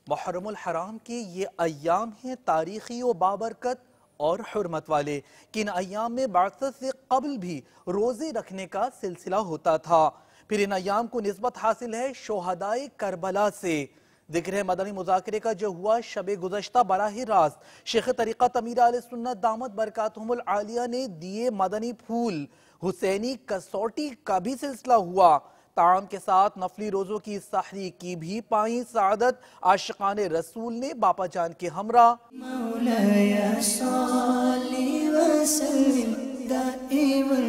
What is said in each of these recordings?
محرم الحرام کے یہ ایام ہیں تاریخی و بابرکت اور حرمت والے کہ ان ایام میں بعثت سے قبل بھی روزے رکھنے کا سلسلہ ہوتا تھا۔ پھر ان ایام کو نسبت حاصل ہے شہدائے کربلا سے۔ ذکر ہے مدنی مذاکرے کا جو ہوا شب گزشتہ براہ راست شیخ طریقت امیر اہل سنت دامت برکاتہم العالیہ نے دیے مدنی پھول، حسینی کسوٹی کا بھی سلسلہ ہوا۔ طعام کے ساتھ نفلی روزوں کی سحری کی بھی پائیں سعادت عاشقان رسول نے باپا جان کے ہمراہ۔ مولایا صلی وسلم دائما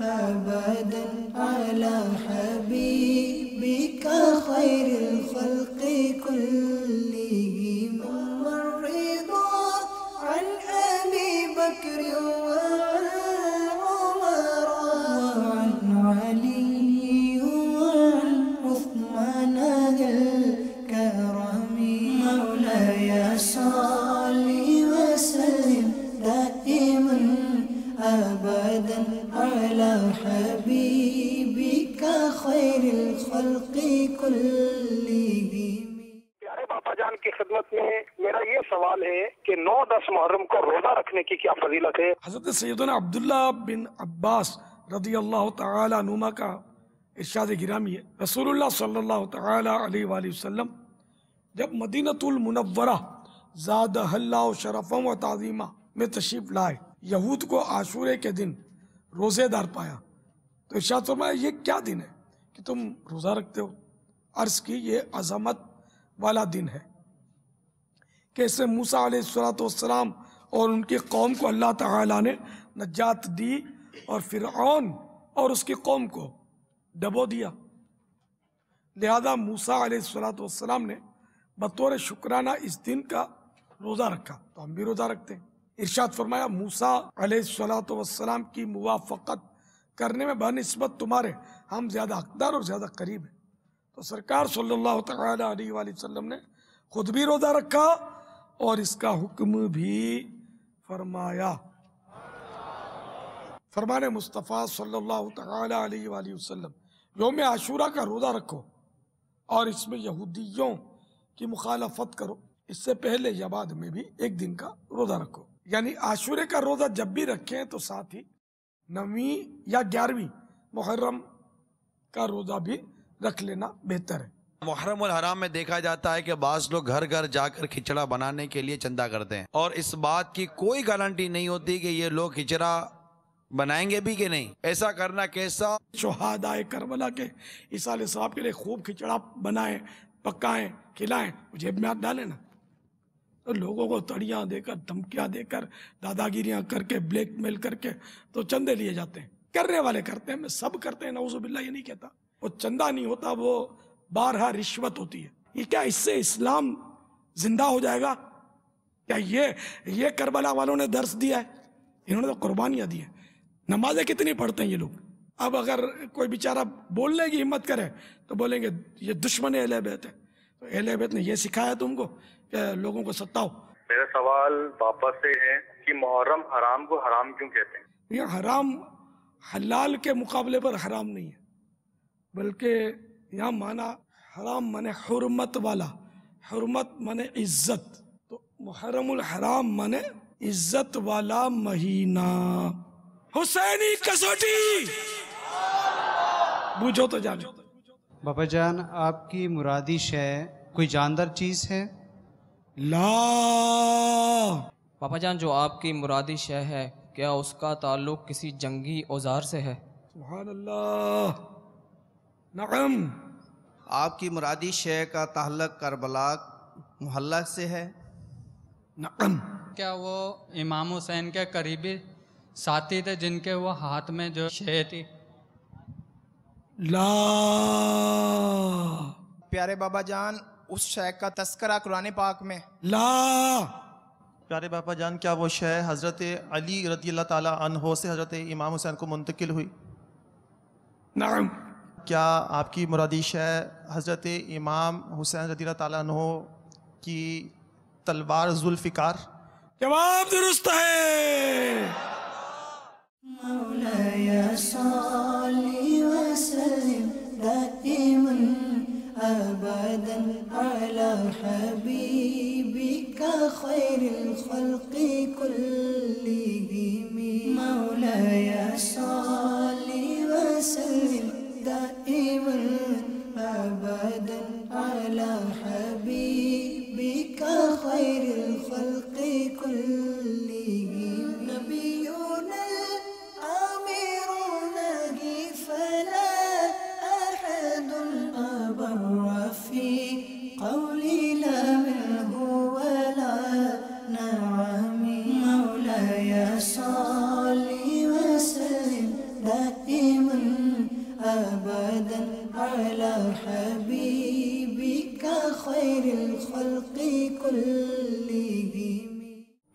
ابدا علی حبیبک خیر الخلق کلہم والرضا عن ابی بکر وعن عمر وعن علی مولاي صل وسلم دائما ابدا على حبيبك خير الخلق كلهم۔ پیارے باپا جان کی خدمت میں میرا یہ سوال ہے کہ 9-10 محرم کو روزہ رکھنے کی کیا فضیلت ہے؟ حضرت سیدنا عبداللہ بن عباس رضی اللہ تعالی عنہما کا ارشاد گرامی ہے، رسول اللہ صلی اللہ تعالی علیہ وآلہ وسلم جب مدینۃ المنورہ زادہ اللہ شرفا و تعظیمہ میں تشریف لائے، یہود کو عاشورے کے دن روزے دار پایا تو ارشاد فرمایا یہ کیا دن ہے کہ تم روزہ رکھتے ہو؟ عرض کی یہ عظمت والا دن ہے کہ اس سے موسیٰ علیہ السلام اور ان کی قوم کو اللہ تعالیٰ نے نجات دی اور فرعون اور اس کی قوم کو ڈبو دیا، لہذا موسیٰ علیہ السلام نے بطور شکرانہ اس دن کا روزہ رکھا، تو ہم بھی روزہ رکھتے ہیں۔ ارشاد فرمایا موسیٰ علیہ السلام کی موافقت کرنے میں بنسبت تمہارے ہم زیادہ حقدار اور زیادہ قریب ہیں، تو سرکار صلی اللہ تعالی علیہ وآلہ وسلم نے خود بھی روزہ رکھا اور اس کا حکم بھی فرمایا۔ فرمان مصطفیٰ صلی اللہ تعالی علیہ وآلہ وسلم یوم عاشورہ کا روزہ رکھو اور اس میں یہودیوں کی مخالفت کرو، اس سے پہلے یا بعد میں بھی ایک دن کا روزہ رکھو، یعنی عاشورے کا روزہ جب بھی رکھیں تو ساتھ ہی 9ویں یا 11ویں محرم کا روزہ بھی رکھ لینا بہتر ہے۔ محرم الحرام میں دیکھا جاتا ہے کہ بعض لوگ گھر گھر جا کر کھچڑا بنانے کے لیے چندہ کرتے ہیں اور اس بات کی کوئی گارنٹی نہیں ہوتی کہ یہ لوگ کھچڑا بنائیں گے بھی کہ نہیں۔ ایسا کرنا کیسا؟ شہدائے کربلا کے عیسیٰ علیہ السلام کے لیے خوب کھچڑا بنائیں، پکائیں، کھلائیں، جیب میں ہاتھ ڈالیں نا، تو لوگوں کو تڑیاں دے کر، دھمکیاں دے کر، دادا گیریاں کر کے، بلیک میل کر کے تو چندے لیے جاتے ہیں۔ کرنے والے کرتے ہیں، میں سب کرتے ہیں، نعوذ باللہ یہ نہیں کہتا، وہ چندہ نہیں ہوتا، وہ بارہا رشوت ہوتی ہے۔ یہ کیا اس سے اسلام زندہ ہو جائے گا؟ کیا یہ کربلا والوں نے درس دیا ہے؟ انہوں نے تو قربانیاں دی ہیں۔ نمازیں کتنی پڑھتے ہیں یہ لوگ؟ اب اگر کوئی بیچارہ بولنے کی ہمت کرے تو بولیں گے یہ دشمن اہل بیت ہے، تو اہل بیت نے یہ سکھایا تم کو کہ لوگوں کو ستاؤ۔ میرا سوال باپا سے ہے کہ محرم حرام کو حرام کیوں کہتے ہیں؟ یہ حرام حلال کے مقابلے پر حرام نہیں ہے، بلکہ یہاں معنی حرام مانے حرمت والا، حرمت مانے عزت، تو محرم الحرام مانے عزت والا مہینہ۔ حسینی کسوٹی بوجھو تو جانو۔ باپا جان آپ کی مرادی شے کوئی جاندار چیز ہے؟ لا۔ باپا جان جو آپ کی مرادی شے ہے کیا اس کا تعلق کسی جنگی اوزار سے ہے؟ سبحان اللہ، نعم۔ آپ کی مرادی شے کا تعلق کربلا محلہ سے ہے؟ نعم۔ کیا وہ امام حسین کے قریبی ساتھی تھے جن کے وہ ہاتھ میں جو شے تھی؟ لا۔ پیارے بابا جان اس شے کا تذکرہ قرآن پاک میں؟ لا۔ پیارے باپا جان کیا وہ شے حضرت علی رضی اللہ تعالی عنہ سے حضرت امام حسین کو منتقل ہوئی؟ نعم۔ کیا آپ کی مرادی شے حضرت امام حسین رضی اللہ تعالی عنہ کی تلوار ذوالفقار؟ جواب درست ہے۔ مولاي صل وسلم دائما أبدا على حبيبك خير الخلق كلهم مولاي صل وسلم دائما أبدا على حبيبك خير الخلق كلهم نبينا الأمير نهي فلا أحد أبر في قولي لا منه ولا نعم مولاي صل وسلم دائما أبدا على حبيبك خير الخلق كلهم.